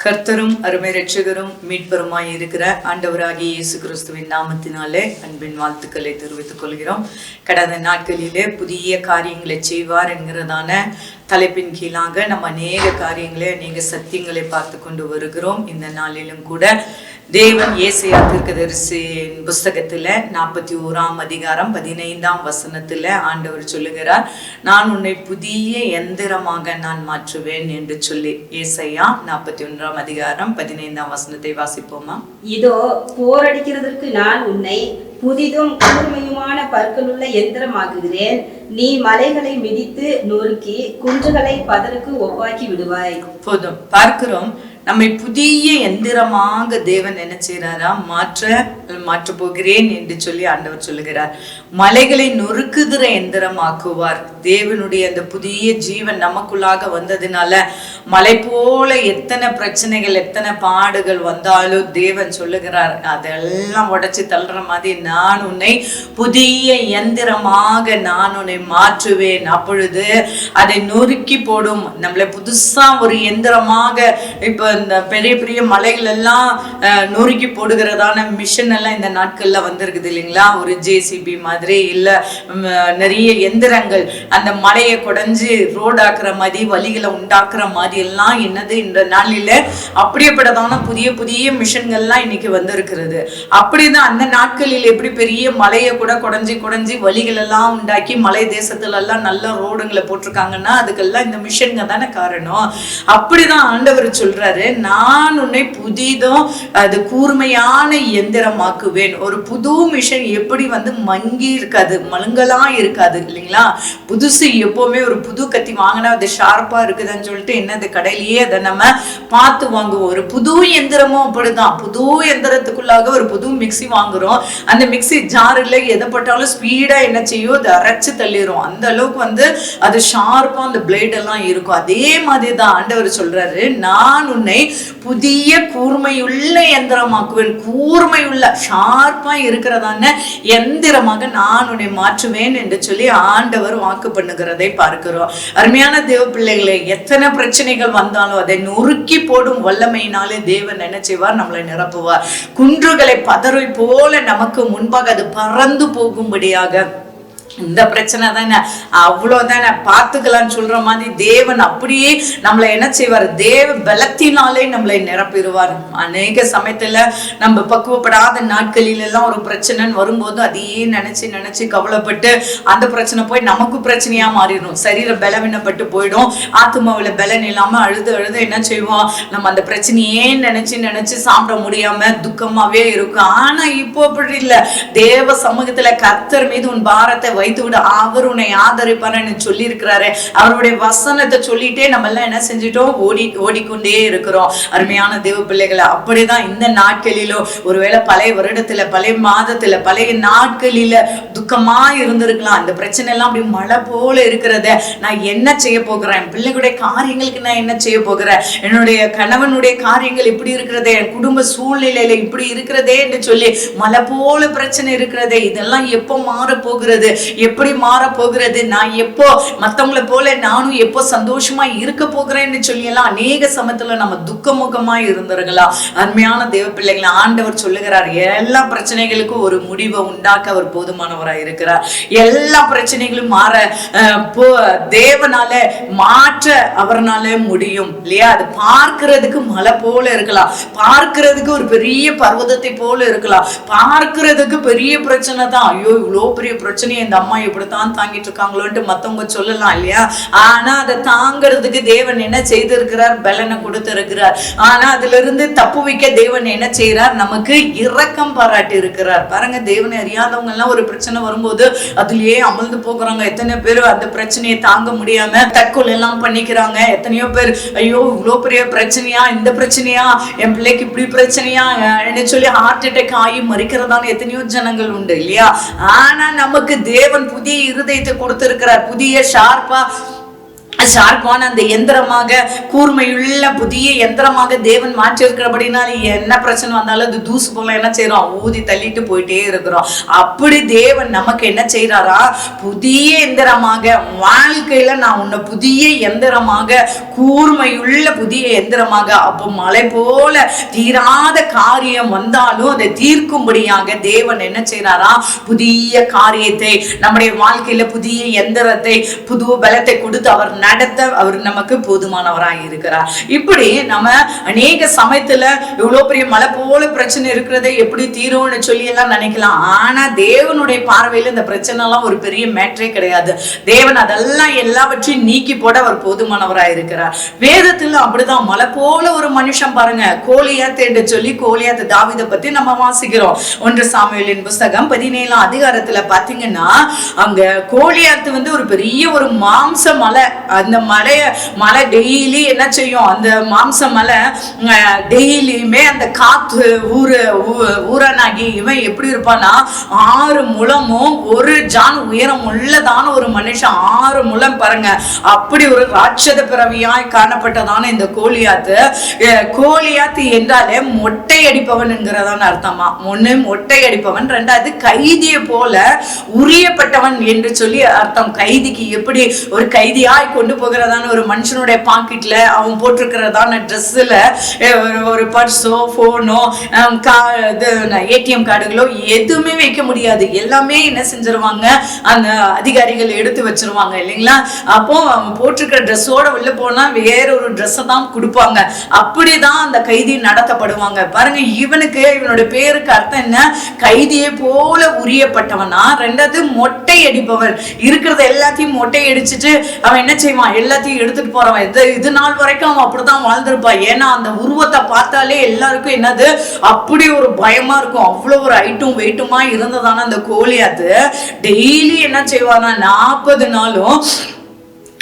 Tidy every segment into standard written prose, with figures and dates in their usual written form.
கர்த்தரும் அருமை ரட்சகரும் மீட்பருமாய் இருக்கிற ஆண்டவராகிய இயேசு கிறிஸ்துவின் நாமத்தினாலே அன்பின் வாழ்த்துக்களை தெரிவித்துக் கொள்கிறோம். கடந்த நாட்களிலே புதிய காரியங்களை செய்வார் என்கிறதான தலைப்பின் கீழாக நம்ம அநேக காரியங்களை அநேக சத்தியங்களை பார்த்து கொண்டு வருகிறோம். இந்த நாளிலும் கூட தேவன் ஏசாயா தீர்க்கதரிசியின் புஸ்தகத்துல 41 அதிகாரம் 15 வசனத்துல ஆண்டவர் சொல்லுகிறார், நான் உன்னை புதிய எந்திரமாக நான் மாற்றுவேன் என்று சொல்லி. ஏசாயா 41 அதிகாரம் 15 வசனத்தை வாசிப்போமா? இதோ போரடிக்கிறதற்கு நான் உன்னை புதிதும் கூர்மையுமான பற்களுள்ள எந்திரமாக்குகிறேன். நீ மலைகளை மிதித்து நொறுக்கி குன்றுகளை பதருக்கு ஒப்பாக்கி விடுவாய். போதும், பார்க்கிறோம். நம்மை புதிய எந்திரமாக தேவன் என்ன செய்யறாரா? மாற்ற போகிறேன் என்று சொல்லி ஆண்டவர் சொல்லுகிறார். மலைகளை நொறுக்குகிற எந்திரமாக்குவார். தேவனுடைய அந்த புதிய ஜீவன் நமக்குள்ளாக வந்ததுனால மலை போல எத்தனை பிரச்சனைகள் எத்தனை பாடுகள் வந்தாலும் தேவன் சொல்லுகிறார், அதெல்லாம் உடைச்சு தள்ளுற மாதிரி நான் உன்னை புதிய எந்திரமாக நான் உன்னை மாற்றுவேன். அப்பொழுது அதை நொறுக்கி போடும். நம்மளை புதுசா ஒரு எந்திரமாக இப்ப இந்த பெரிய பெரிய மலைகள் எல்லாம் நொறுக்கி போடுகிறதான மிஷின் எல்லாம் இந்த நாட்கள்ல வந்திருக்குது இல்லைங்களா? ஒரு ஜேசிபி மாதிரி இல்ல நிறைய எந்திரங்கள் அந்த மலையை குடைஞ்சு ரோடாக்குற மாதிரி வழிகளை உண்டாக்குற மாதிரி எல்லாம் என்னது இந்த நாளில அப்படியேப்பட்டதான புதிய புதிய மிஷின்கள்லாம் இன்னைக்கு வந்திருக்கிறது. அப்படிதான் அந்த நாட்களில் எப்படி பெரிய மலையை கூட குடைஞ்சி வழிகள் எல்லாம் உண்டாக்கி மலை தேசத்துல எல்லாம் நல்ல ரோடுங்களை போட்டிருக்காங்கன்னா அதுக்கெல்லாம் இந்த மிஷின்க தானே காரணம். அப்படிதான் ஆண்டவர் சொல்றாரு, நான் உன்னை புதிதும் அது கூர்மையான எந்திரமாக்குவேன். ஒரு புது மிஷின் எப்படி மங்கி இருக்காது, மழுங்கலா இருக்காது இல்லைங்களா? புதுசு எப்பவுமே ஒரு புது கத்தி வாங்கினா அது ஷார்ப்பா இருக்குதுன்னு சொல்லிட்டு என்னது கடையிலேயே அதை நம்ம பார்த்து வாங்குவோம். ஒரு புது எந்திரமும் அப்படிதான். புது எந்திரத்துக்குள்ளாக ஒரு புது மிக்சி வாங்குறோம். அந்த மிக்சி ஜாரில் எதை பட்டாலும் ஸ்பீடா என்ன செய்யும், அதை அரைச்சு தள்ளிடும். அந்த அளவுக்கு அது ஷார்ப்பா அந்த பிளேட் எல்லாம் இருக்கும். அதே மாதிரி தான் ஆண்டவர் சொல்றாரு, நான் உன்னை புதிய கூர்மையுள்ள எந்திரமாக்குவேன். கூர்மையுள்ள ஷார்ப்பா இருக்கிறதான எந்திரமாக நான் உன்னை மாற்றுவேன் என்று சொல்லி ஆண்டவர் வாக்கு பண்ணுகிறதை பார்க்கிறோம். அருமையான தேவ பிள்ளைகளே, எத்தனை பிரச்சனைகள் வந்தாலும் அதை நொறுக்கி போடும் வல்லமையினாலே தேவன் என்ன செய்வார்? நம்மளை நிரப்புவார். குன்றுகளை பதரை போல நமக்கு முன்பாக அது பறந்து போகும்படியாக. இந்த பிரச்சனை தானே, அவ்வளவுதானே, பார்த்துக்கலான்னு சொல்ற மாதிரி தேவன் அப்படியே நம்மளை என்ன செய்வார்? தேவ பலத்தினாலே நம்மளை நிரப்பிடுவார். அநேக சமயத்துல நம்ம பக்குவப்படாத நாட்களில எல்லாம் ஒரு பிரச்சனைன்னு வரும்போது அதையே நினைச்சு கவலைப்பட்டு அந்த பிரச்சனை போய் நமக்கு பிரச்சனையா மாறிடும். சரீர பலவீனப்பட்டு போயிடும். ஆத்மாவில பலன் இல்லாம அழுது என்ன செய்வோம்? நம்ம அந்த பிரச்சனையே நினைச்சு சாப்பிட முடியாம துக்கமாவே இருக்கும். ஆனா இப்போ அப்படி இல்லை. தேவ சமூகத்துல கர்த்தர் மீது உன் பாரத்தை வைத்து விட, அவர் உன்னை ஆதரிப்பார்னு சொல்லி இருக்கிறாரு. அவருடைய வசனத்தை சொல்லிட்டே நம்ம எல்லாம் என்ன செஞ்சிட்டோம்? ஓடிக்கொண்டே இருக்கிறோம். அருமையான தேவ பிள்ளைகளை, அப்படிதான் இந்த நாட்களிலும் ஒருவேளை பழைய வருடத்துல, பழைய மாதத்துல, பழைய நாட்களில துக்கமா இருந்திருக்கலாம். அந்த பிரச்சனை எல்லாம் அப்படி மழை போல இருக்கிறத நான் என்ன செய்ய போகிறேன்? என் பிள்ளைகளுடைய காரியங்களுக்கு நான் என்ன செய்ய போகிறேன்? என்னுடைய கணவனுடைய காரியங்கள் இப்படி இருக்கிறதே, என் குடும்ப சூழ்நிலையில இப்படி இருக்கிறதே என்று சொல்லி மழை போல பிரச்சனை இருக்கிறதே, இதெல்லாம் எப்போ மாற போகிறது? எப்படி மாற போகிறது? நான் எப்போ மத்தவங்களை போல நானும் எப்போ சந்தோஷமா இருக்க போகிறேன்னு சொல்லி எல்லாம் அநேக சமயத்துல நம்ம துக்கமுகமா இருந்திருக்கலாம். அருமையான தேவ பிள்ளைகளை, ஆண்டவர் சொல்லுகிறார், எல்லா பிரச்சனைகளுக்கும் ஒரு முடிவை உண்டாக்க அவர் போதுமானவராய் இருக்கிறார். எல்லா பிரச்சனைகளும் மாற தேவனால மாற்ற அவர்னால முடியும் இல்லையா? அது பார்க்கிறதுக்கு மலை போல இருக்கலாம், பார்க்கிறதுக்கு ஒரு பெரிய பர்வதத்தை போல இருக்கலாம், பார்க்கிறதுக்கு பெரிய பிரச்சனை தான். ஐயோ, இவ்வளோ பெரிய பிரச்சனையை இந்த அம்மா இப்படித்தான் தாங்கிட்டு இருக்காங்களோன்ட்டு மத்தவங்க சொல்லலாம் இல்லையா? ஆனா அதை தாங்கிறதுக்கு தேவன் என்ன செய்திருக்கிறார்? பலனை கொடுத்திருக்கிறார். ஆனா அதுல இருந்து தப்பு வைக்க தேவன் என்ன செய்யறார்? நமக்கு இரக்கம் பாராட்டி இருக்கிறார். பாருங்க, தேவனை அறியாதவங்க எல்லாம் ஒரு பிரச்சனை வரும்போது அதுலயே அமர்ந்து போகிறாங்க. எத்தனை பேர் அந்த பிரச்சனையை தாங்க முடியாம தற்கொலை எல்லாம் பண்ணிக்கிறாங்க. எத்தனையோ பேர் ஐயோ இவ்வளவு பெரிய பிரச்சனையா, இந்த பிரச்சனையா, என் பிள்ளைக்கு இப்படி பிரச்சனையா என்ன சொல்லி ஹார்ட் அட்டாக் ஆகி மறிக்கிறதான எத்தனையோ ஜனங்கள் உண்டு இல்லையா? ஆனா நமக்கு தேவன் புதிய இருதயத்தை கொடுத்திருக்கிறார். புதிய ஷார்ப்பா ஷார்ப்பான அந்த எந்திரமாக, கூர்மையுள்ள புதிய எந்திரமாக தேவன் மாற்றி இருக்கிறபடினால என்ன பிரச்சனை வந்தாலும் அது தூசு போல என்ன செய்யறோம், ஊதி தள்ளிட்டு போயிட்டே இருக்கிறோம். அப்படி தேவன் நமக்கு என்ன செய்யறாரா, புதிய எந்திரமாக வாழ்க்கையில நான் உன்னை புதிய எந்திரமாக, கூர்மையுள்ள புதிய எந்திரமாக, அப்போ மலை போல தீராத காரியம் வந்தாலும் அதை தீர்க்கும்படியாக தேவன் என்ன செய்யறாரா, புதிய காரியத்தை நம்முடைய வாழ்க்கையில புதிய எந்திரத்தை புது பலத்தை கொடுத்து அவர் நடத்த அவர் நமக்கு போதுமானவராக இருக்கிறார். இப்படி நம்ம அநேக சமயத்துல இவ்வளவு பெரிய மலை போல பிரச்சனை இருக்கிறதை எப்படி தீரும்னு சொல்லி எல்லாம் நினைக்கலாம். ஆனா தேவனுடைய பார்வையில இந்த பிரச்சனை எல்லாம் ஒரு பெரிய மேட்டரே கிடையாது. தேவன் அதெல்லாம் எல்லாவற்றையும் நீக்கி போட அவர் போதுமானவராக இருக்கிறார். வேதத்துல அப்படிதான் மலை போல ஒரு மனுஷன் பாருங்க, கோலியாத் என்று சொல்லி கோலியாத் தாவீதை பத்தி நம்ம வாசிக்கிறோம். 1 சாமுவேலின் புஸ்தகம் 17ஆம் அதிகாரத்துல பாத்தீங்கன்னா அங்க கோலியாத் ஒரு பெரிய ஒரு மாம்ச மலை. அந்த மலை டெய்லி என்ன செய்யும், அந்த மாம்ச மலை டெய்லியுமே அந்த காத்து ஊரனாகி இவன் எப்படி இருப்பான்னா 6 முழமும் 1 ஜான் உயரம் உள்ளதான ஒரு மனுஷன். 6 முழம் பாருங்க, அப்படி ஒரு ராட்சத பிறவியாய் காணப்பட்டதான இந்த கோலியாத்து. கோலியாத்து என்றாலே மொட்டை அடிப்பவன் என்கிறதான அர்த்தமா. ஒண்ணு மொட்டை அடிப்பவன், 2வது கைதியை போல உரியப்பட்டவன் என்று சொல்லி அர்த்தம். கைதிக்கு எப்படி ஒரு கைதியாய் கொண்டு போகிறதான ஒரு மனுஷனுடைய பாக்கெட்ல அவன் போட்டிருக்கிறதான ட்ரெஸ்ல ஒரு பர்ஸோ போனோ ஏடிஎம் கார்டுகளோ எதுவுமே வைக்க முடியாது. எல்லாமே என்ன செஞ்சிருவாங்க, அந்த அதிகாரிகள் எடுத்து வச்சிருவாங்க இல்லைங்களா. அப்போ அவன் போட்டிருக்கிற ட்ரெஸ்ஸோட உள்ள போனா வேற ஒரு ட்ரெஸ்ஸை தான் கொடுப்பாங்க. அப்படிதான் அந்த கைதி நடத்தப்படுவாங்க. பாருங்க, இவனுடைய பேருக்கு அர்த்தம் என்ன, கைதியை போல உரியப்பட்டவனா. 2வது மொட்டை அடிப்பவன், இருக்கிறத எல்லாத்தையும் மொட்டை அடிச்சுட்டு அவன் என்ன செய்வான், எல்லாத்தையும் எடுத்துட்டு போறவன். இது நாள் வரைக்கும் அவன் அப்படித்தான் வாழ்ந்திருப்பான். ஏன்னா அந்த உருவத்தை பார்த்தாலே எல்லாருக்கும் என்னது, அப்படி ஒரு பயமா இருக்கும். அவ்வளவு ஒரு ஐட்டும் வெயிட்டுமா இருந்ததான அந்த கோலியாத்து டெய்லி என்ன செய்வானா, 40 நாளும்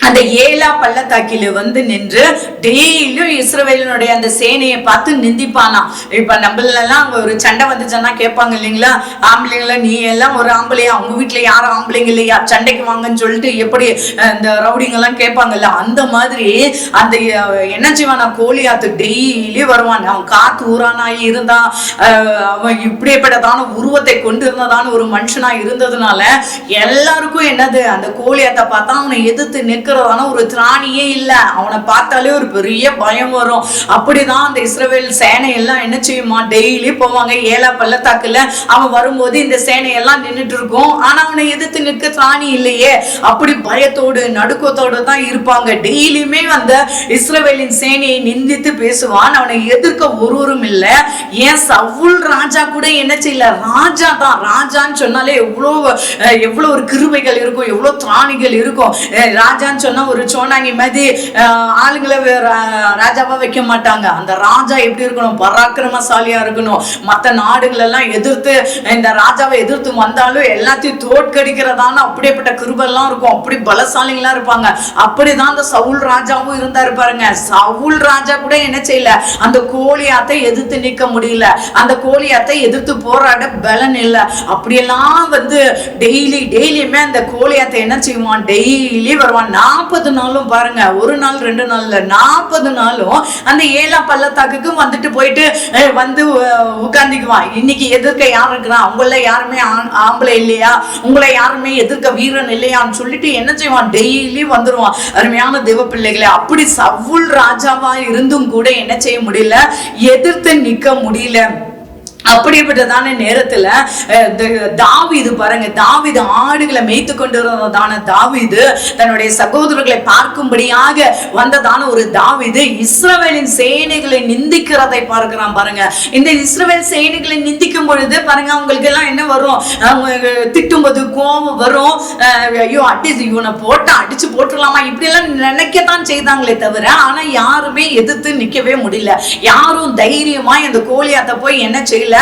அந்த ஏலா பள்ளத்தாக்கில நின்று டெய்லியும் இஸ்ரவேலினுடைய அந்த சேனையை பார்த்து நிந்திப்பானா. இப்ப நம்மளெல்லாம் ஒரு சண்டை வந்துச்சுன்னா கேட்பாங்க இல்லைங்களா, ஆம்பளைங்கள நீ எல்லாம் ஒரு ஆம்பளையா, உங்க வீட்டுல யாரும் ஆம்பளைங்க இல்லையா, சண்டைக்கு வாங்கன்னு சொல்லிட்டு எப்படி இந்த ரவுடிங்க எல்லாம் கேட்பாங்கல்ல, அந்த மாதிரி அந்த என்ன செய்வானா, கோலியாத்து டெய்லி வருவான். அவன் காத்து ஊரானாய் இருந்தான். அவன் இப்படிப்பட்டதான உருவத்தை கொண்டு இருந்ததான ஒரு மனுஷனா இருந்ததுனால எல்லாருக்கும் என்னது, அந்த கோலியாத்தை பார்த்தா அவனை எதிர்த்து நிற்கிறதான ஒரு திராணியே இல்ல. அவனை பார்த்தாலே ஒரு பெரிய பயம் வரும். அப்படிதான் அந்த இஸ்ரவேல் சேனை எல்லாம் என்ன செய்யுமா, டெய்லி போவாங்க ஏலா பள்ளத்தாக்குல. அவன் வரும்போது இந்த சேனை எல்லாம் நின்றுட்டு இருக்கும். ஆனா அவனை எதிர்த்து நிற்க திராணி இல்லையே. அப்படி பயத்தோடு நடுக்கத்தோடு தான் இருப்பாங்க. டெய்லியுமே அந்த இஸ்ரவேலின் சேனையை நிந்தித்து பேசுவான். அவனை எதிர்க்க ஒருவரும் இல்ல. ஏன் சவுல் ராஜா கூட என்ன செய்யல, ராஜா தான். ராஜான்னு சொன்னாலே எவ்வளவு ஒரு கிருபைகள் இருக்கும், எவ்வளவு திராணிகள் இருக்கும். ராஜான்னு சொன்னா ஒரு சோனாங்கி மாதிரி ஆளுங்களை ராஜாவா வைக்க மாட்டாங்க. அந்த ராஜா எப்படி இருக்கணும், பராக்கிரமசாலியா இருக்கணும். மற்ற நாடுகள் எல்லாம் எதிர்த்து இந்த ராஜாவை எதிர்த்து வந்தாலும் எல்லாத்தையும் தோற்கடிக்கிறதான அப்படிப்பட்ட கிருபெல்லாம் இருக்கும். அப்படி பலசாலிகளா இருப்பாங்க. அப்படிதான் அந்த சவுல் ராஜாவும் இருந்தாரு பாருங்க. சவுல் ராஜா கூட என்ன செய்யல, அந்த கோலியாத்தை எதிர்த்து நிற்க முடியல. அந்த கோலியாத்தை எதிர்த்து போராட பலன் இல்லை. அப்படியெல்லாம் டெய்லியுமே அந்த கோலியாத்தை என்ன செய்வான், டெய்லி வருவான். 40 நாளும் பாருங்க, ஒரு நாள் 2 நாள்ல 40 நாளும் அந்த ஏலா பள்ளத்தாக்குக்கு வந்துட்டு போயிட்டு உட்கார்ந்துக்குவான். இன்னைக்கு எதிர்க்க யார் இருக்கிறான், உங்கள யாருமே ஆம்பளை இல்லையா, உங்களை யாருமே எதிர்க்க வீரன் இல்லையான்னு சொல்லிட்டு என்ன செய்வான், டெய்லி வந்துருவான். அருமையான தேவ பிள்ளைகளே, அப்படி சவுல் ராஜாவா இருந்தும் கூட என்ன செய்ய முடியல, எதிர்த்து நிற்க முடியல. அப்படிப்பட்டதான நேரத்துல தாவீது பாருங்க, தாவீது ஆடுகளை மேய்த்து கொண்டிருந்ததான தாவீது தன்னுடைய சகோதரர்களை பார்க்கும்படியாக வந்ததான ஒரு தாவீது இஸ்ரவேலின் சேனைகளை நிந்திக்கிறதை பார்க்கிறான் பாருங்க. இந்த இஸ்ரவேல் சேனைகளை நிந்திக்கும் பொழுது பாருங்க, அவங்களுக்கு எல்லாம் என்ன வரும், அவங்க திட்டும்போது கோபம் வரும். ஐயோ இவனை போட்டா அடிச்சு போட்டுடலாமா, இப்படி எல்லாம் நினைக்கத்தான் செய்தாங்களே தவிர, ஆனா யாருமே எதிர்த்து நிக்கவே முடியல. யாரும் தைரியமா இந்த கோலியாத்தை போய் என்ன செய்யல, முடியல,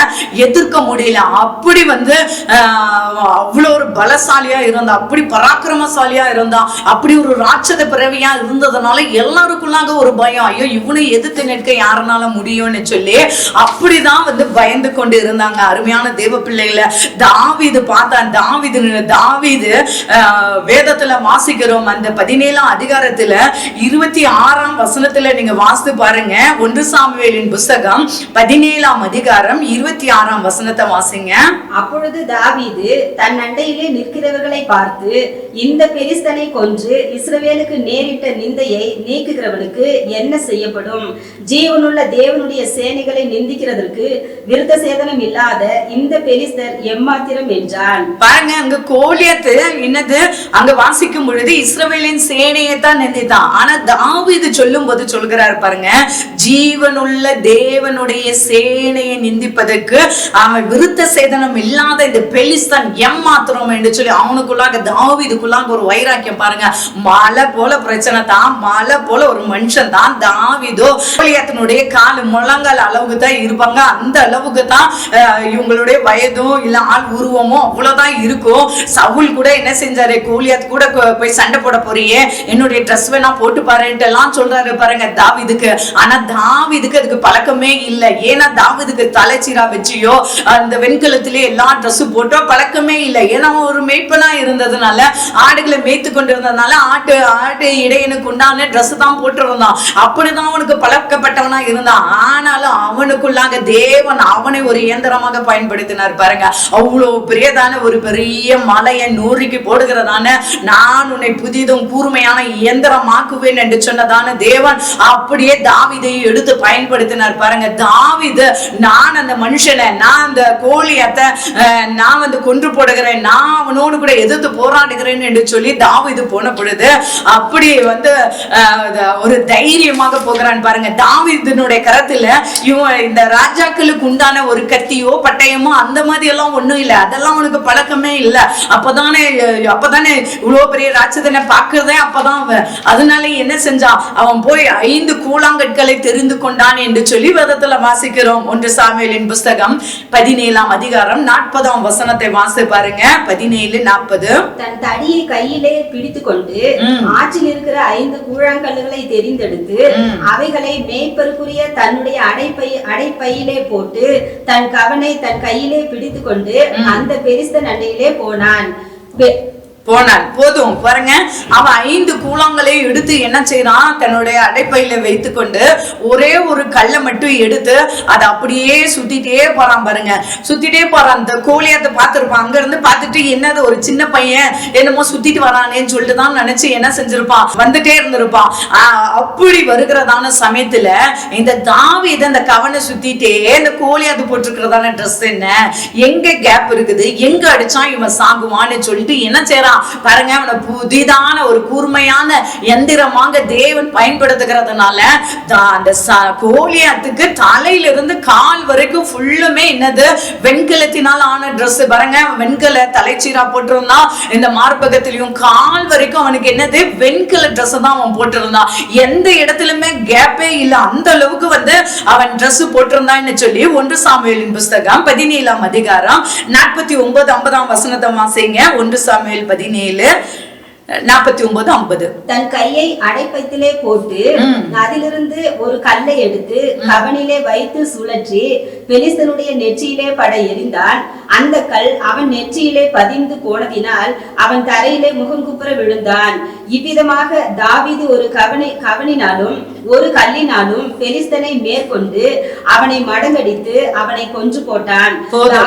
எதிர்க்க முடியல. அப்படி அவ்வளவு ஒரு பலசாலியா இருந்தான், அப்படி பராக்கிரமசாலியா இருந்தான், அப்படி ஒரு ராட்சத பிறவியா இருந்ததுனால எல்லாருக்குள்ளாக ஒரு பயம். ஐயோ, இவனை எதிர்த்து நிற்க யாருனால முடியும்னு சொல்லி அப்படிதான் பயந்து கொண்டு இருந்தாங்க. அருமையான தேவ பிள்ளைகளை தாவீது பார்த்தான். தாவீது வேதத்துல வாசிக்கிறோம், அந்த 17ஆம் அதிகாரத்துல 26ஆம் வசனத்துல நீங்க வாசித்து பாருங்க. 1 சாமுவேலின் புஸ்தகம் 17ஆம் அதிகாரம் 26ஆம் வசனத்தை வாசிங்க. அப்பொழுது தாவீது தன் அண்டையிலே நிற்கிறவர்களை பார்த்து, இந்த பெலிஸ்தனை கொன்று இஸ்ரவேலுக்கு நேரிட்ட நிந்தையை நீக்குகிறவனுக்கு என்ன செய்யப்படும்? ஜீவனுள்ள தேவனுடைய சேனைகளை நிந்திக்கிறதற்கு விருத்த சேதனம் இல்லாத இந்த பெலிஸ்தர் எம்மாத்திரம் என்றான். பாருங்க, அங்க கோலியத்து என்னது அங்க வாசிக்கும் பொழுது இஸ்ரவேலின் சேனையை தான் நிந்தித்தான். ஆனா தாவீது சொல்லும் போது சொல்கிறார் பாருங்க, ஜீவனுள்ள தேவனுடைய சேனையை நிந்திப்பதற்கு அவன் விருத்த சேதனம் இல்லாத இந்த பெலிஸ்தன் எம்மாத்திரம் என்று சொல்லி அவனுக்குள்ளாக தாவீதுக்குள்ளாக ஒரு வைராக்கியம் பாருங்க. மலை போல பிரச்சனை தான், மலை போல ஒரு மனுஷன் தான் தாவீதோ. கோலியாத்தினுடைய கால் முழங்கால் அளவுக்கு தான் இருப்பாங்க, அந்த அளவுக்கு தான் இவங்களுடைய வயதும் இல்ல ஆள் உருவமோ அவ்வளவுதான் இருக்கும். சவுல் கூட என்ன செஞ்சாரு, கோலியாத் கூட போய் சண்டை போட போறியே, என்னுடைய ட்ரெஸ் வேணா போட்டு பாருன்ட்டு எல்லாம் சொல்றாரு பாருங்க தாவீதுக்கு. ஆனா தாவீதுக்கு அதுக்கு பழக்கமே இல்லை. ஏன்னா தாவீதுக்கு தலைச்சீரா வச்சியோ அந்த வெண்கலத்திலே எல்லா ட்ரெஸ் போட்டோ பழக்கமே இல்லை. ஏன்னா ஒரு மேய்ப்பனா இருந்ததுனால, ஆடுகளை மேய்த்து கொண்டு இருந்ததுனால ஆட்டு இடையனுக்கு உண்டான ட்ரெஸ் தான் போட்டிருந்தான். அப்படிதான் அவனுக்கு பழக்கப்பட்டவனா இருந்தான். ஆனாலும் அவனுக்குள்ளாக தேவன் அவனை ஒரு இயந்திரமாக பயன்படுத்தினார் பாருங்க. அவ்வளவு பெரியதான ஒரு பெரிய மலையை நூறுக்கு போடுகிறதான, நான் உன்னை புதிதும் கூர்மையான இயந்திரமாக்குவேன் என்று சொன்னதான தேவன் அப்படியே தாவீதை எடுத்து பயன்படுத்தினார் பாருங்க. தாவீது, நான் அந்த மனுஷனை, நான் அந்த கோலியத்தை நான் கொன்று போடுகிறேன், நான் அவனோடு கூட எதிர்த்து போராடுகிறேன் என்று சொல்லி தாவீது போன பொழுது அப்படி ஒரு தைரியமாக போகிறான் பாருங்க. தாவீதினுடைய கரத்துல இவன் இந்த ராஜாக்களுக்கு உண்டான ஒரு கத்தியோ பட்டயமோ அந்த மாதிரி எல்லாம் ஒண்ணும் இல்லை. அதெல்லாம் அவனுக்கு பழக்கமே இல்லை. அப்பதானே இவ்வளவு பெரிய ராட்சதனை பார்க்கிறதே அப்பதான் அவன். அதனால என்ன செஞ்சான், அவன் போய் 5 கூழாங்கற்களை தெரிந்து கொண்டான் என்று சொல்லி வேதத்துல வாசிக்கிறோம். 1 சாமுவேலின் புஸ்தகம் 17ஆம் அதிகாரம் 40ஆம் வசனத்தை வாசி பாருங்க. 17:40. தன் தடியை கையிலே பிடித்து கொண்டு ஆற்றில் இருக்கிற 5 கூழாங்கல்லுகளை தெரிந்தெடுத்து அவைகளை மேய்ப்பருக்குரிய தன்னுடைய அடைப்பையிலே போட்டு தன் கவனை தன் கையிலே பிடித்து கொண்டு அந்த பெலிஸ்தன் அண்டையிலே போனான். போதும் பாருங்க. அவன் 5 கூழாங்களை எடுத்து என்ன செய்யறான், தன்னுடைய அடைப்பையில வைத்து கொண்டு ஒரே ஒரு கல்லை மட்டும் எடுத்து அதை அப்படியே சுத்திட்டே போறான் பாருங்க. சுத்திட்டே போறான். அந்த கோலியாத்தை பார்த்திருப்பான். அங்க இருந்து பார்த்துட்டு என்னது ஒரு சின்ன பையன் என்னமோ சுத்திட்டு வரானேன்னு சொல்லிட்டு தான் நினைச்சு என்ன செஞ்சிருப்பான், வந்துட்டே இருந்திருப்பான். அப்படி வருகிறதான சமயத்துல இந்த தாவீது அந்த கவனை சுத்திட்டே இந்த கோலியாத்து போட்டிருக்கிறதான ட்ரெஸ் என்ன, எங்க கேப் இருக்குது, எங்க அடிச்சா இவன் சாகுவான்னு சொல்லிட்டு என்ன செய்யறான் பாருங்க. அவனை புதிதான ஒரு கூர்மையான எந்திரமாக தேவன் பயன்படுத்துகிறதுனால அந்த கோலியாத்துக்கு தலையிலிருந்து கால் வரைக்கும் ஃபுல்லுமே என்னது, வெண்கலத்தினால் ஆன ட்ரெஸ் பாருங்க. வெண்கல தலைச்சீரா போட்டிருந்தான். இந்த மார்பகத்திலையும் கால் வரைக்கும் அவனுக்கு என்னது, வெண்கல ட்ரெஸ் தான் அவன் போட்டிருந்தான். எந்த இடத்துலயுமே கேப்பே இல்லை. அந்த அளவுக்கு அவன் ட்ரெஸ் போட்டிருந்தான்னு சொல்லி 1 சாமுவேலின் புஸ்தகம் 17ஆம் அதிகாரம் 49-50ஆம் வசனத்தை வாசிங்க. 1 சாமுவேல் 17:49-50. தன் கையை அடைப்பைத்திலே போட்டு அதிலிருந்து ஒரு கல்லை எடுத்து கவனிலே வைத்து சுழற்றி பெலிஸ்தனுடைய நெற்றியிலே பட எறிந்தான். அந்த கல் அவன் நெற்றியிலே பதிந்து போனதினால் அவன் தரையிலே முகங்குப்புற விழுந்தான். இவ்விதமாக தாவீது ஒரு கவனினாலும் ஒரு கல்லினாலும் பெலிஸ்தனை மேற்கொண்டு அவனை மடங்கடித்து அவனை கொன்று போட்டான்.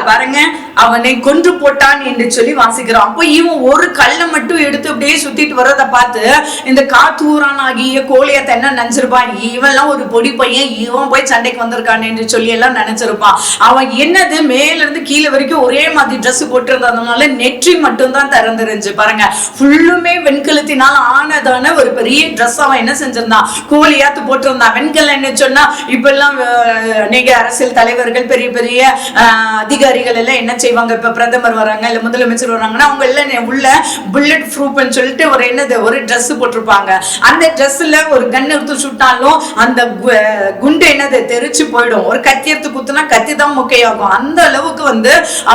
பாருங்க, அவனை கொன்று போட்டான் என்று சொல்லி வாசிக்கிறோம். அப்போ இவன் ஒரு கல்லை மட்டும் எடுத்து அப்படியே சுத்திட்டு வர்றதை பார்த்து இந்த காத்தூரான் ஆகிய கோலியாத்தை என்ன நினைச்சிருப்பான், இவெல்லாம் ஒரு பொடி பையன், இவன் போய் சண்டைக்கு வந்திருக்கான் என்று சொல்லி எல்லாம் நினைச்சிருப்பான். அவன் என்னது மேல இருந்து கீழே வரைக்கும் ஒரே மாதிரி ட்ரெஸ் போட்டு இருந்ததுனால நெற்றி மட்டும் தான் திறந்துருந்துச்சு பாருங்க. ஃபுல்லுமே வெண்கலத்தினால் ஆனதான ஒரு பெரிய ட்ரெஸ் அவன் என்ன செஞ்சிருந்தான், கோலியாத்து போட்டிருந்தான். வெண்கலம் என்ன சொன்னா, இப்ப எல்லாம் அநேக அரசியல் தலைவர்கள் பெரிய பெரிய அதிகாரிகள் எல்லாம் என்ன செய்வாங்க, இப்ப பிரதமர் வராங்க இல்ல முதலமைச்சர் வராங்கன்னா அவங்க எல்லாம் உள்ள புல்லட் ப்ரூஃப்னு சொல்லிட்டு ஒரு என்னது ஒரு ட்ரெஸ் போட்டிருப்பாங்க. அந்த ட்ரெஸ்ல ஒரு கன் எடுத்து சுட்டாலும் அந்த குண்டு என்னது தெரிச்சு போயிடும். ஒரு கத்தி எடுத்து குத்துனா போனா கத்தி தான் முக்கையாகும். அந்த அளவுக்கு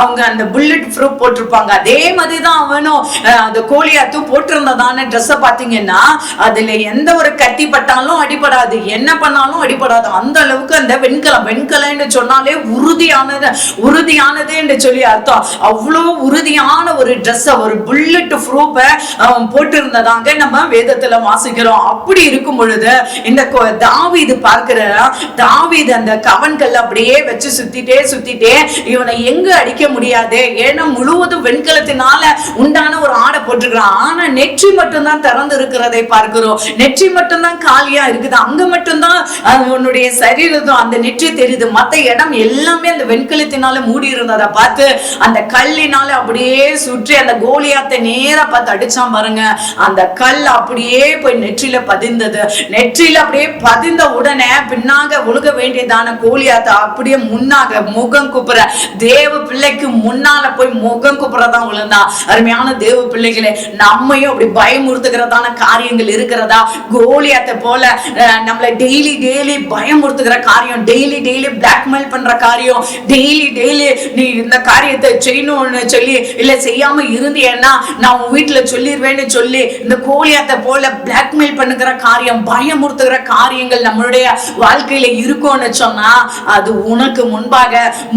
அவங்க அந்த புல்லட் ப்ரூஃப் போட்டிருப்பாங்க. அதே மாதிரிதான் அவனும் அந்த கோலியாத்து போட்டிருந்ததான ட்ரெஸ்ஸை பாத்தீங்கன்னா அதுல எந்த ஒரு கத்தி பட்டாலும் அடிபடாது, என்ன பண்ணாலும் அடிபடாது. அந்த அளவுக்கு அந்த வெண்கலம்னு சொன்னாலே உறுதியானது என்று சொல்லி அர்த்தம். அவ்வளோ உறுதியான ஒரு ட்ரெஸ், ஒரு புல்லட் ப்ரூஃப போட்டு இருந்ததாங்க நம்ம வேதத்துல வாசிக்கிறோம். அப்படி இருக்கும் பொழுது இந்த தாவீது பார்க்கிற தாவீது அந்த கவன்கள் அப்படியே வச்சு சுத்திட்டே இவனை எங்க அடிக்க முடியாது, ஏன்னா முழுவதும் வெண்கலத்தினால உண்டான ஒரு ஆடை போட்டிருக்கிறான். ஆனா நெற்றி மட்டும்தான் திறந்து இருக்கிறதை பார்க்கிறோம். நெற்றி மட்டும்தான் காலியா இருக்குது. அங்க மட்டும்தான் உன்னுடைய சரீரம் அந்த நெற்றி தெரியுது. மத்த இடம் எல்லாமே அந்த வெண்கலத்தினால மூடி இருந்ததை பார்த்து அந்த கல்லினால அப்படியே சுற்றி அந்த கோலியாத்தை நேரா பார்த்து அடிச்சான் பாருங்க. அந்த கல் அப்படியே போய் நெற்றில பதிந்தது. நெற்றில அப்படியே பதிந்த உடனே பின்னாக ஒழுக வேண்டியதான கோலியாத்தை அப்படியே முன்னாக முகம் குப்புற தேவ பிள்ளைக்கு முன்னால போய் முகம் குப்புறதான் விழுந்தான். அருமையான தேவ பிள்ளைகளே, நம்மையும் அப்படி பயமுறுத்துகிறதான காரியங்கள் இருக்கிறதா? கோலியாத்தை போல நம்மளை டெய்லி பயமுறுத்துகிற காரியம், டெய்லி பிளாக்மெயில் பண்ற காரியம், டெய்லி நீ இந்த காரியத்தை செய்யணும்னு சொல்லி இல்ல செய்யாம இருந்தேன்னா நான் உன் வீட்டுல சொல்லிடுவேன்னு சொல்லி இந்த கோலியாத்தை போல பிளாக்மெயில் பண்ணுகிற காரியம், பயமுறுத்துகிற காரியங்கள் நம்மளுடைய வாழ்க்கையில இருக்கும்னு சொன்னா அது உனக்கு முன்பாக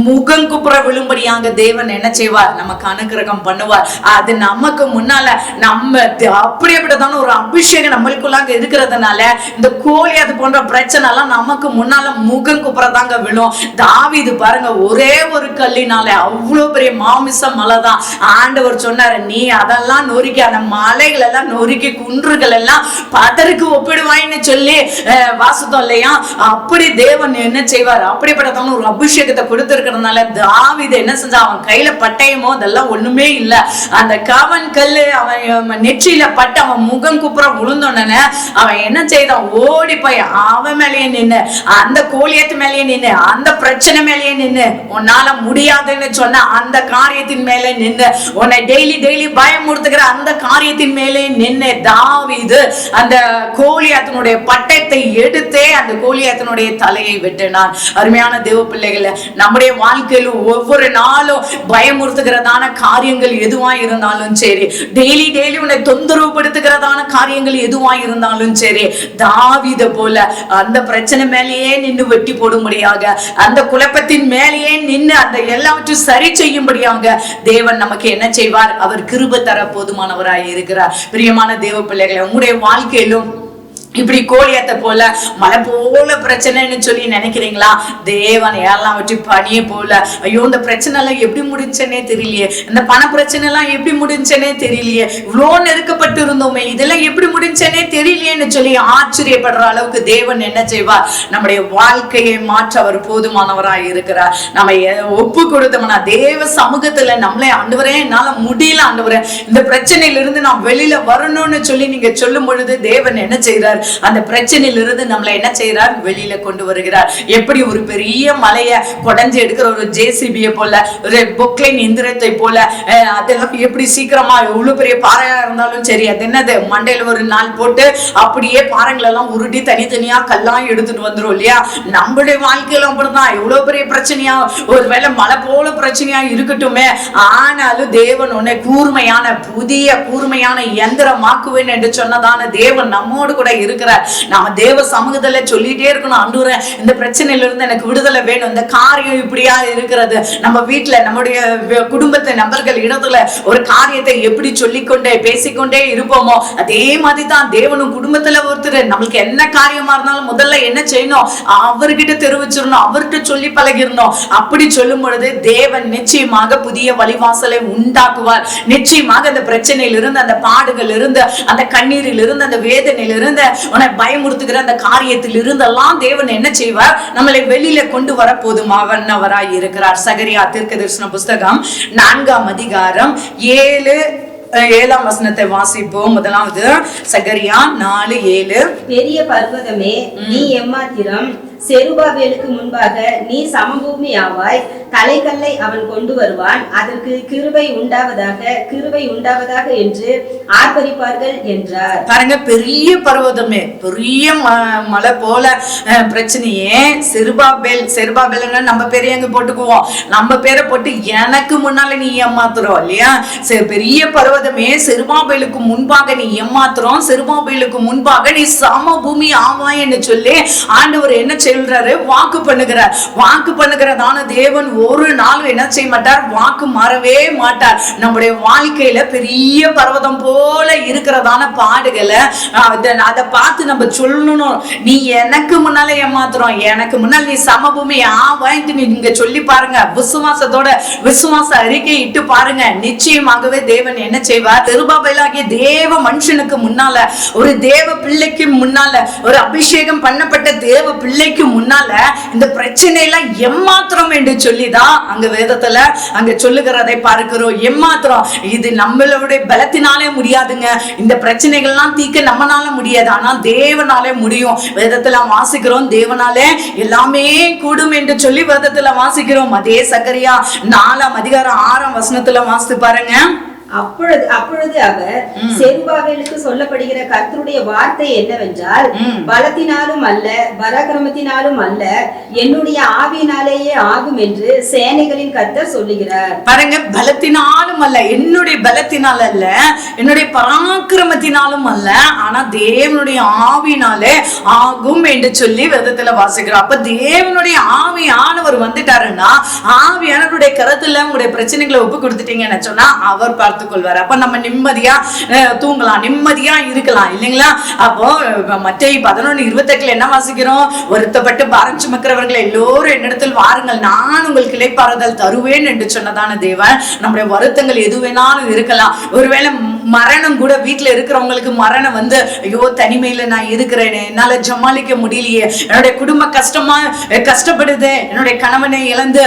முகம் குப்புற விழும்படியாக தேவன் என்ன செய்வார்? நமக்கு அனுக்கிரகம் பண்ணுவார். அது நமக்கு முன்னால நம்ம அப்படியேப்பட்டதான ஒரு அபிஷேகம் நம்மளுக்குள்ளாக இருக்கிறதுனால இந்த கோலியாத்து போன்ற பிரச்சனை எல்லாம் நமக்கு முன்னால முகம் குப்புறதாங்க விழும். தாவீது பாருங்க, ஒரே ஒரு கல்லினால அவ்வளவு பெரிய மாமிச மலை தான். ஆண்டவர் சொன்னாரு, நீ அதெல்லாம் நொறுக்கி அந்த மலைகள் எல்லாம் நொறுக்கி குன்றுகள் எல்லாம் பதருக்கு ஒப்பிடுவாயின்னு சொல்லி வாசித்தோம் இல்லையா? அப்படி தேவன் என்ன செய்வார்? அப்படிப்பட்டதான ஒரு அபிஷேகத்தை கொடுத்திருக்கிறதுனால தாவீது என்ன செஞ்சா? அவன் கையில பட்டயமோ அதெல்லாம் ஒண்ணுமே இல்ல. அந்த கவன் கல்லு அவன் நெற்றியில பட்டு அவன் முகம் குப்புற விழுந்தோடனே அவன் என்ன செய்தான்? ஓடி போய் அவன் மேலேயே நின்று, அந்த கோலியத்து மேலேயே நின்று, அந்த பிரச்சனை மேலேயே நின்று, உன்னால முடியாதுன்னு சொன்ன அந்த காரியத்தின் மேலே நின்று, உன்னை டெய்லி பயமுறுத்துகிற அந்த காரியத்தின் மேலே நின்று தாவீது அந்த கோலியாத்தினுடைய பட்டயத்தை எடுத்தே அந்த கோலியாத்தினுடைய தலையை வெட்டினான். அருமையான தேவ பிள்ளைகளை, நம்முடைய வாழ்க்கையில் ஒவ்வொரு நாளும் பயமுறுத்துகிறதான காரியங்கள் எதுவா இருந்தாலும் சரி, டெய்லி உன்னை தொந்தரவு படுத்துகிறதான காரியங்கள் எதுவா இருந்தாலும் சரி, தாவீதை போல அந்த பிரச்சனை மேலேயே நின்று வெட்டி போடும்படியாக, அந்த குழப்பத்தின் மேலேயே நின்று அந்த எல்லாவற்றையும் சரி செய்யும்படியாக தேவன் நமக்கு என்ன செய்வார்? அவர் கிருபை தர போதுமானவராய் இருக்கிறார். பிரியமான தேவ பிள்ளைகளை, உங்களுடைய வாழ்க்கையிலும் இப்படி கோலியாத்தை போல மலை போல பிரச்சனைன்னு சொல்லி நினைக்கிறீங்களா? தேவன் எல்லாம் வச்சு பனியை போல, ஐயோ இந்த பிரச்சனை எல்லாம் எப்படி முடிஞ்சனே தெரியலையே, இந்த பண பிரச்சனை எல்லாம் எப்படி முடிஞ்சனே தெரியலையே, இவ்வளோ நெருக்கப்பட்டு இருந்தோமே, இதெல்லாம் எப்படி முடிஞ்சனே தெரியலையேன்னு சொல்லி ஆச்சரியப்படுற அளவுக்கு தேவன் என்ன செய்வார்? நம்முடைய வாழ்க்கையை மாற்ற அவர் போதுமானவராய் இருக்கிறார். நம்ம ஒப்பு கொடுத்தோம்னா தேவ சமூகத்துல நம்மளே, ஆண்டவரே என்னால முடியல, ஆண்டவரே இந்த பிரச்சனையிலிருந்து நான் வெளியில வரணும்னு சொல்லி நீங்க சொல்லும் பொழுது தேவன் என்ன செய்யறார்? அந்த பிரச்சனையிலிருந்து நம்மளை என்ன செய்யறார்? வெளியில கொண்டு வருகிறார். எப்படி ஒரு பெரிய மலையை கொடைஞ்சு எடுக்கிற ஒரு ஜேசிபியை போல, ஒரு பொக்லைன் எந்திரத்தை போல, அதெல்லாம் எப்படி சீக்கிரமா எவ்வளவு பெரிய பாறையா இருந்தாலும் சரி, அது என்னது மண்டையில ஒரு நாள் போட்டு அப்படியே பாறைகள் எல்லாம் உருட்டி தனித்தனியா கல்லாம் எடுத்துட்டு வந்துரும் இல்லையா? நம்மளுடைய வாழ்க்கையில அப்படிதான். எவ்வளவு பெரிய பிரச்சனையா, ஒருவேளை மலை போல பிரச்சனையா இருக்கட்டுமே, ஆனாலும் தேவன் உன்னை புதிய கூர்மையான யந்திரமாக்குவேன் என்று சொன்னதான தேவன் நம்மோடு கூட இருக்கிறார். நாம தேவ சமூகத்துல சொல்லிட்டே இருக்கணும், ஆண்டவரே இந்த பிரச்சனையில இருந்து எனக்கு விடுதலை வேணும், இந்த காரியம் இப்படியா இருக்கிறது, நம்ம வீட்டுல நம்முடைய குடும்பத்தை நபர்கள் இடத்துல ஒரு காரியத்தை எப்படி சொல்லிக்கொண்டே பேசிக்கொண்டே இருப்போமோ அதே மாதிரிதான் தேவனும் குடும்பத்துல ஒருத்தர் நம்மளுக்கு என்ன காரியமா இருந்தாலும் முதல்ல என்ன செய்யணும்? அவர்கிட்ட தெரிவிச்சிடணும், அவர்கிட்ட சொல்லி பழகிடணும். அப்படி சொல்லும் பொழுது தேவன் நிச்சயமாக புதிய வழிவாசலை உண்டாக்குவார். நிச்சயமாக அந்த பிரச்சனையிலிருந்து, அந்த பாடுகள் இருந்து, அந்த கண்ணீரில் இருந்து, அந்த வேதனையில இருந்து, உன்னை பயமுறுத்துகிற அந்த காரியத்தில் இருந்தெல்லாம் தேவன் என்ன செய்வார்? நம்மளை வெளியில கொண்டு வர போதுமானவராய் இருக்கிறார். சகரியா தீர்க்கதரிசன புஸ்தகம் 4ஆம் அதிகாரம் 7ஆம் வசனத்தை வாசிப்போம். முதலாவது சகரியா 4:7. பெரிய பர்வதமே நீ எம்மாத்திரம், செருபாபேலுக்கு முன்பாக நீ சமபூமி ஆவாய், தலைக்கல்லை அவன் கொண்டு வருவான், அதற்கு கிருபை உண்டாவதாக என்று ஆர்ப்பரிப்பார்கள் என்றார். பாருங்க, பெரிய பர்வதமே, பெரிய மலை போல பிரச்சனையே செருபாபேல் நம்ம பேரையும் அங்க போட்டுக்குவோம், நம்ம பேரை போட்டு எனக்கு முன்னால நீ ஏமாத்துறோம் இல்லையா? பெரிய பர்வதமே, செருபாபேலுக்கு முன்பாக நீ ஏமாத்துறோம், செருபாபேலுக்கு முன்பாக நீ சமபூமி ஆவாய்ன்னு சொல்லி ஆண்டவர் என்ன சொல்றாரு? வாக்கு பண்ணுகிறதான தேவன் ஒரு நாளும் என்ன செய்ய மாட்டார்? வாக்கு மாறவே மாட்டார். நம்முடைய வாழ்க்கையில பெரிய பர்வதம் போல இருக்கிறதான பாடுகளை அதை பார்த்து நம்ம சொல்லணும், நீ எனக்கு முன்னால ஏமாத்துறோம், எனக்கு முன்னால் நீ சமபூமி ஆவாய்ட்டு நீங்க சொல்லி பாருங்க. விசுவாச அறிக்கை இட்டு பாருங்க. நிச்சயமாகவே தேவன் என்ன செய்வார்? செருபாபேலாகிய தேவ மனுஷனுக்கு முன்னால, ஒரு தேவ பிள்ளைக்கு முன்னால, ஒரு அபிஷேகம் பண்ணப்பட்ட தேவ பிள்ளைக்கு முன்னால இந்த பிரச்சனை எல்லாம் எம்மாத்திரம் என்று சொல்லிதான் அங்க வேதத்துல அங்க சொல்லுகிறதை பார்க்கிறோம். எம்மாத்திரம், இது நம்மளுடைய பலத்தினாலே முடியாதுங்க, இந்த பிரச்சனைகள்லாம் தீர்க்க நம்மனால முடியாது, ஆனால் தேவனாலே முடியும். வேதத்துல வாசிக்கிறோம், தேவனாலே எல்லாமே கூடும் என்று சொல்லி வேதத்துல வாசிக்கிறோம். அதே சகரியா 4:6 வாசித்து பாருங்க. அப்பொழுது அவர் செருபாபேலுக்கு சொல்லப்படுகிற கர்த்தருடைய வார்த்தை என்னவென்றால், பலத்தினாலும் அல்ல பராக்கிரமத்தினாலும் அல்ல, என்னுடைய ஆவியினாலேயே ஆகும் என்று சேனைகளின் கர்த்தர் சொல்லுகிறார். பாருங்க, பலத்தினாலும் அல்ல, என்னுடைய பலத்தினால் அல்ல, என்னுடைய பராக்கிரமத்தினாலும் அல்ல, ஆனா தேவனுடைய ஆவியினாலே ஆகும் என்று சொல்லி வேதத்துல வாசிக்கிறோம். அப்ப தேவனுடைய ஆவியானவர் வந்துட்டாருன்னா, ஆவியானவருடைய கருத்துல உங்களுடைய பிரச்சனைகளை ஒப்பு கொடுத்துட்டீங்கன்னு சொன்னா அவர் பார்த்துக்கொள்வார். அப்ப நம்ம நிம்மதியா தூங்கலாம், நிம்மதியா இருக்கலாம் இல்லைங்களா? அப்போ மத்தேயு 11:28 என்ன வாசிக்கிறோம்? வருத்தப்பட்டு பாரம் சுமக்கிறவர்கள் எல்லோரும் என்னிடத்தில் வாருங்கள், நான் உங்களுக்கு இளைப்பாறுதல் தருவேன் என்று சொன்னதான தேவன். நம்முடைய வருத்தங்கள் எது வேணாலும் இருக்கலாம். ஒருவேளை மரணம் கூட, வீட்டுல இருக்கிறவங்களுக்கு மரணம் வந்து, ஐயோ தனிமையில நான் இருக்கிறேனே, என்னால ஜமாளிக்க முடியலையே, என்னுடைய குடும்ப கஷ்டப்படுது, என்னுடைய கணவனை இழந்து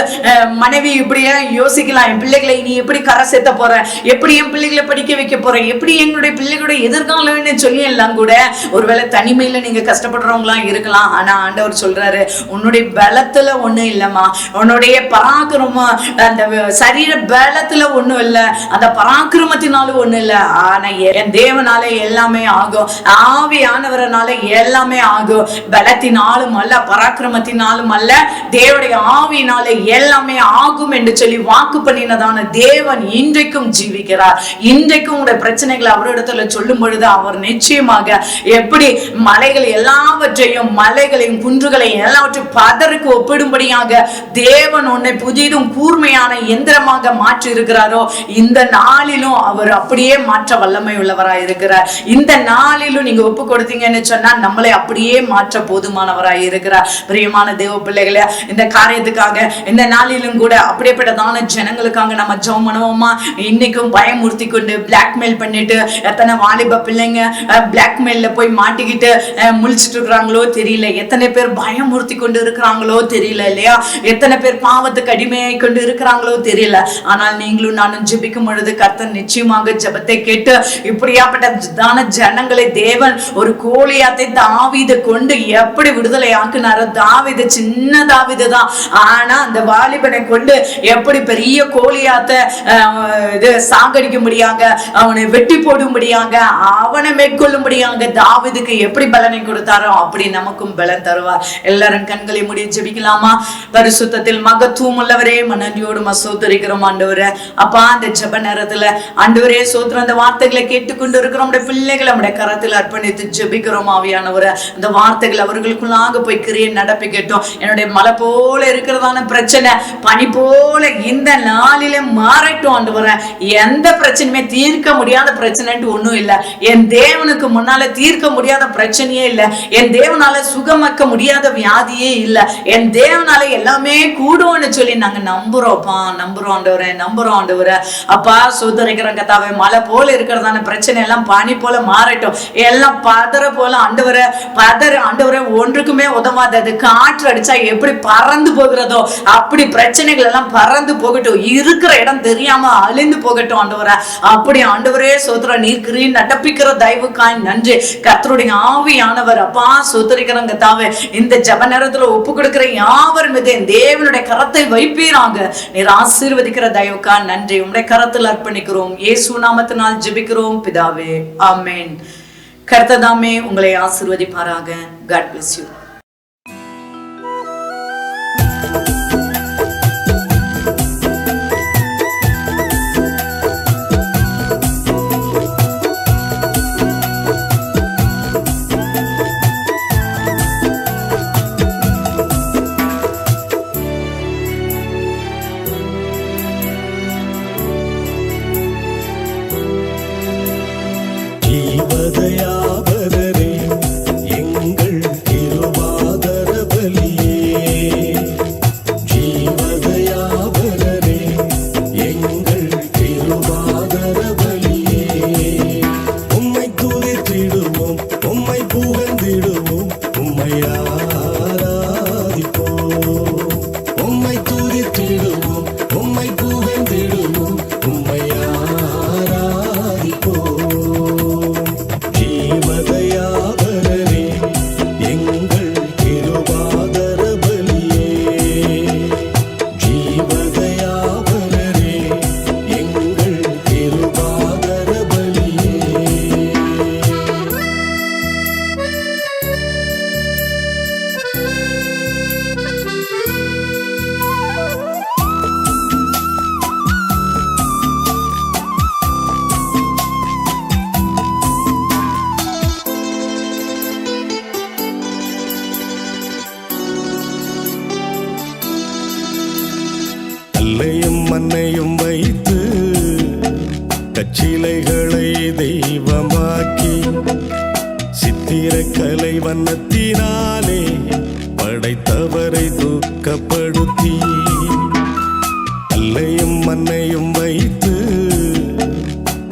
மனைவி இப்படியே யோசிக்கலாம், என் பிள்ளைகளை நீ எப்படி கரை சேர்த்த போற, எப்படி என் பிள்ளைகளை படிக்க வைக்க போறேன், எப்படி எங்களுடைய பிள்ளைகளுடைய எதிர்காலம்னு சொல்லி எல்லாம் கூட ஒருவேளை தனிமையில நீங்க கஷ்டப்படுறவங்களா இருக்கலாம். ஆனா ஆண்டவர் சொல்றாரு, உன்னுடைய பலத்துல ஒண்ணும் இல்லம்மா, உன்னுடைய பராக்கிரம அந்த சரீர பலத்துல ஒண்ணும் இல்ல, அந்த பராக்கிரமத்தினாலும் ஒண்ணும் இல்ல, ஆனா என் தேவனால எல்லாமே ஆகும், ஆவியானவரனால எல்லாமே ஆகும். பலத்தினாலும் அல்ல பராக்கிரமத்தினாலும் அல்ல, தேவனுடைய ஆவியினால எல்லாமே ஆகும் என்று சொல்லி வாக்கு பண்ணினதான தேவன் இன்றைக்கும் ஜீவிக்கிறார். இன்றைக்கும் உங்களுடைய பிரச்சனைகளை அவரிடத்துல சொல்லும் பொழுது அவர் நிச்சயமாக எப்படி மலைகள் எல்லாவற்றையும், மலைகளையும் குன்றுகளையும் எல்லாவற்றையும் பதருக்கு ஒப்பிடும்படியாக தேவன் உன்னை புதிதும் கூர்மையான எந்திரமாக மாற்றி இருக்கிறாரோ, இந்த நாளிலும் அவர் அப்படியே மாற்ற வல்லமை உள்ளவராய் இருக்கிறார். இந்த நாளிலும் நீங்க ஒப்பு கொடுத்தீங்கன்னு சொன்னா நம்மளை அப்படியே மாற்ற போதுமானவராய் இருக்கிறார். பிரியமான தேவ பிள்ளைகளே, இந்த காரியத்துக்காக இந்த நாளிலும் கூட அப்படியேப்பட்டதான ஜனங்களுக்காக நம்ம ஜெபம் பண்ணுவோமா? இன்னைக்கும் பயமுறுத்தி கொண்டு பிளாக்மெயில் பண்ணிட்டு எத்தனை வாலிப பிள்ளைங்க பிளாக்மெயில்ல போய் மாட்டிக்கிட்டு முழிச்சிட்டு இருக்கிறாங்களோ தெரியல, எத்தனை பேர் பயமுறுத்தி கொண்டு இருக்கிறாங்களோ தெரியல இல்லையா? எத்தனை பேர் பாவத்துக்கு அடிமையாய் கொண்டு இருக்கிறாங்களோ தெரியல. ஆனால் நீங்களும் நானும் ஜெபிக்கும் பொழுது கர்த்தர் நிச்சயமாக ஜெபத்தை கேட்டு இப்படியாப்பட்ட ஜனங்களை தேவன் ஒரு கோலியாத்தை தாவீதை கொண்டு எப்படி விடுதலை ஆக்குனாரோ, தாவீது சின்ன தாவீது தான், ஆனா அந்த வாலிபனை கொண்டு எப்படி பெரிய கோலியாத்தை சாகடிக்க முடியாங்க, அவனை வெட்டி போடும்படியாக, அவனை மேற்கொள்ளும்படியாக தாவீதுக்கு எப்படி பலனை கொடுத்தாரோ அப்படி நமக்கும் பலன் தருவார். எல்லாரும் கண்களை மூடி ஜெபிக்கலாமா? பரிசுத்தத்தில் மகத்துவம் உள்ளவரே, நன்றியோடு மசோத்தரிக்கிறோம் ஆண்டவரே. அப்பா, அந்த ஜெப நேரத்துல ஆண்டவரே சோத்திரம், அந்த வார்த்தைகளை கேட்டுக்கொண்டு இருக்கிறோம் பிள்ளைகளை நம்முடைய கரத்தில் அர்ப்பணித்து ஜெபிக்கிறோம். ஆவியானவரே, அந்த வார்த்தைகள் அவர்களுக்குள்ளாக போய் கிரியை நடப்பிக்கட்டும். என்னுடைய மலை போல இருக்கிறதான பிரச்சனை பனி போல இந்த நாளிலே மாறட்டும் ஆண்டவரே. எந்த பிரச்சனையுமே தீர்க்க முடியாத பிரச்சனைட்டு ஒண்ணும் இல்லை. என் தேவனுக்கு முன்னால தீர்க்க முடியாத பிரச்சனையே இல்லை. என் தேவனால சுகமாக்க முடியாத வியாதியே இல்லை. என் தேவனால எல்லாமே கூடும்னு சொல்லி நாங்க நம்புறோம்ப்பா, நம்புறோம் ஆண்டவரே, நம்புறோம் ஆண்டவரே. அப்பா, சோதரிக்கிற கத்தாவே, மலை போல போல இருக்கிறதான பிரச்சனை எல்லாம் பனி போல மாறட்டும். எல்லாம் பதற போல ஆண்டவரை ஒன்றுக்குமே உதவாதது. காற்று அடிச்சா எப்படி பறந்து போகிறதோ அப்படி பிரச்சனைகள் எல்லாம் பறந்து போகட்டும். இருக்கிற இடம் தெரியாம அழிந்து போகட்டும் ஆண்டவரே. அப்படி ஆண்டவரே சோத்திரம், நீர் நடப்பிக்கிற தயவுக்காய் நன்றி. கர்த்தருடைய ஆவியானவர் அப்பா சோத்திரிக்கிறங்க தாவே, இந்த ஜெப நேரத்துல ஒப்பு கொடுக்கிற யாவர் மீது தேவனுடைய கரத்தை வைப்பீராங்க. நீர் ஆசீர்வதிக்கிற தயவுக்காய் நன்றி. உம்முடைய கரத்தில் அர்ப்பணிக்கிறோம். இயேசு நாமத்தினால் ஜெபிக்கிறோம் பிதாவே, ஆமென். கர்த்தர் தாமே உங்களை ஆசீர்வதிப்பாராக. God bless you. ஜீவதயாபரரே எங்கள் கிருபாதர பலியே, ஜீவதயாபரரே எங்கள் கிருபாதர பலியே. உம்மை துதித்திடுவோம், உம்மை புகழ்ந்திடுவோம், உம்மை ஆராதிப்போம். உம்மை துதித்திடுவோம், உம்மை புகழ்ந்திடுவோம், உம்மை ஆராதிப்போம். ஜீவதயாபரரே எங்கள் கிருபாதர பலியே, ஜீவதயாபரரே எங்கள் கிருபாதர பலியே. கல்லையும் மண்ணையும் வைத்து கச்சிலைகளை தெய்வமாக்கி, சித்திரக்கலை வண்ணத்தினாலே படைத்தவரை துக்கப்படுத்தி. கல்லையும் மண்ணையும் வைத்து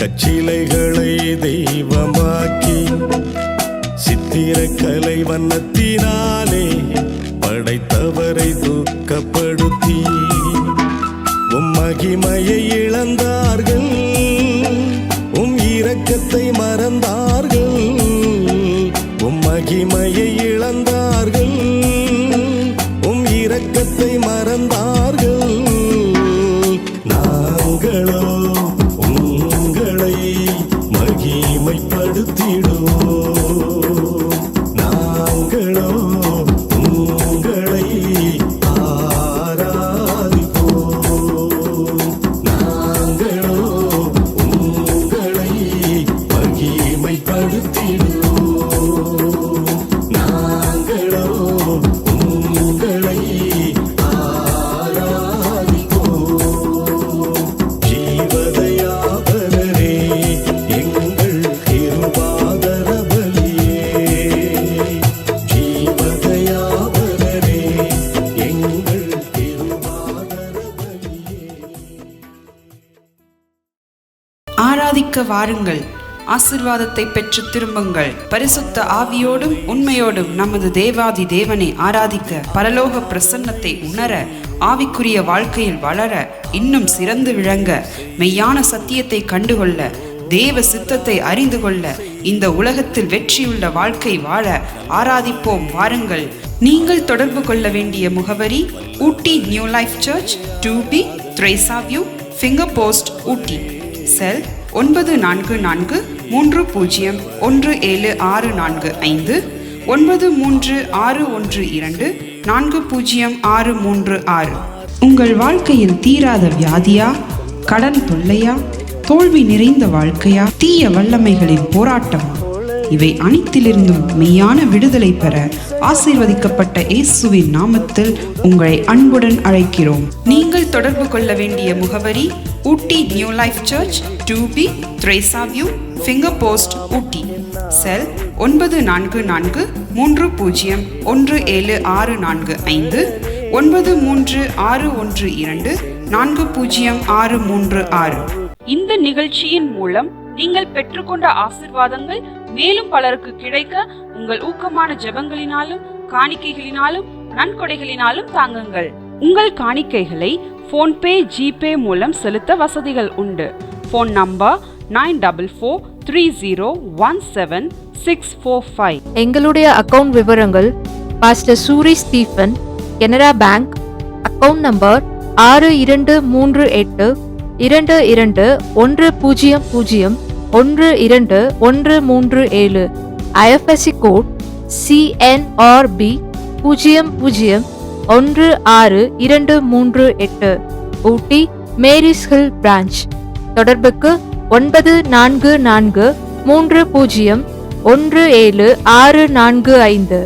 கச்சிலைகளை தெய்வமாக்கி, சித்திரக்கலை வண்ணத்தினாலே படைத்தவரை துக்கப்படுத்தி. உம் மகிமையை இழந்தார்கள், உம் இரக்கத்தை மறந்தார்கள். உம் மகிமையை இழந்தார்கள், உம் இரக்கத்தை மறந்தார்கள். நாங்களோ உங்களை மகிமைப்படுத்திடுவோம். நாங்களோ உங்களை ஆராதிப்போம். நாங்களோ உங்களை மகிமைப்படுத்திடுவோம். நாங்களோ உங்களை ஆராதிப்போம். ஜீவதயாபரரே எங்கள் கிருபாதர பலியே, ஜீவதயாபரரே எங்கள் கிருபாதர பலியே. ஆராதிக்க வாருங்கள், ஆசீர்வாதத்தை பெற்று திரும்புங்கள். பரிசுத்த ஆவியோடும் உண்மையோடும் நமது தேவாதி தேவனை ஆராதிக்க, பரலோக பிரசன்னத்தை உணர, ஆவிக்குரிய வாழ்க்கையில் வளர, இன்னும் சிறந்து விளங்க, மெய்யான சத்தியத்தை கண்டுகொள்ள, தேவ சித்தத்தை அறிந்து கொள்ள, இந்த உலகத்தில் வெற்றியுள்ள வாழ்க்கை வாழ ஆராதிப்போம் வாருங்கள். நீங்கள் தொடர்பு கொள்ள வேண்டிய முகவரி Ooty new life church, 2B த்ரேசாவியூ, ஃபிங்கர் போஸ்ட், ஊட்டி. செல் 9443017645, 9361240636. உங்கள் வாழ்க்கையில் தீராத வியாதியா, கடன் தொல்லையா, தோல்வி நிறைந்த வாழ்க்கையா, தீய வல்லமைகளின் போராட்டமா? இவை அனைத்திலிருந்தும் மெய்யான விடுதலை பெற ஆசீர்வதிக்கப்பட்ட இயேசுவின் நாமத்தில் உங்களை அன்புடன் அழைக்கிறோம். நீங்கள் தொடர்பு கொள்ள வேண்டிய முகவரி Ooty new life church, 2B த்ரேசாவியூ, ஃபிங்கர் போஸ்ட், ஊட்டி. செல் 9443017645, 9361240636. இந்த நிகழ்ச்சியின் மூலம் நீங்கள் பெற்றுக்கொண்ட ஆசீர்வாதங்கள் மேலும் பலருக்கு கிடைக்க உங்கள் ஊக்கமான ஜெபங்களினாலும் காணிக்கைகளினாலும் நன்கொடைகளினாலும் தாங்குங்கள். உங்கள் காணிக்கைகளை போன்பே ஜிபே மூலம் செலுத்த வசதிகள் உண்டு. Phone number 9430171645. எங்களுடைய அக்கவுண்ட் விவரங்கள்: pastor Suri Stephen, Canara bank, account number 623821001237, IFSC code CNRB 0016238, Ooty Mary's hill branch. தொடர்புக்கு 9443017645.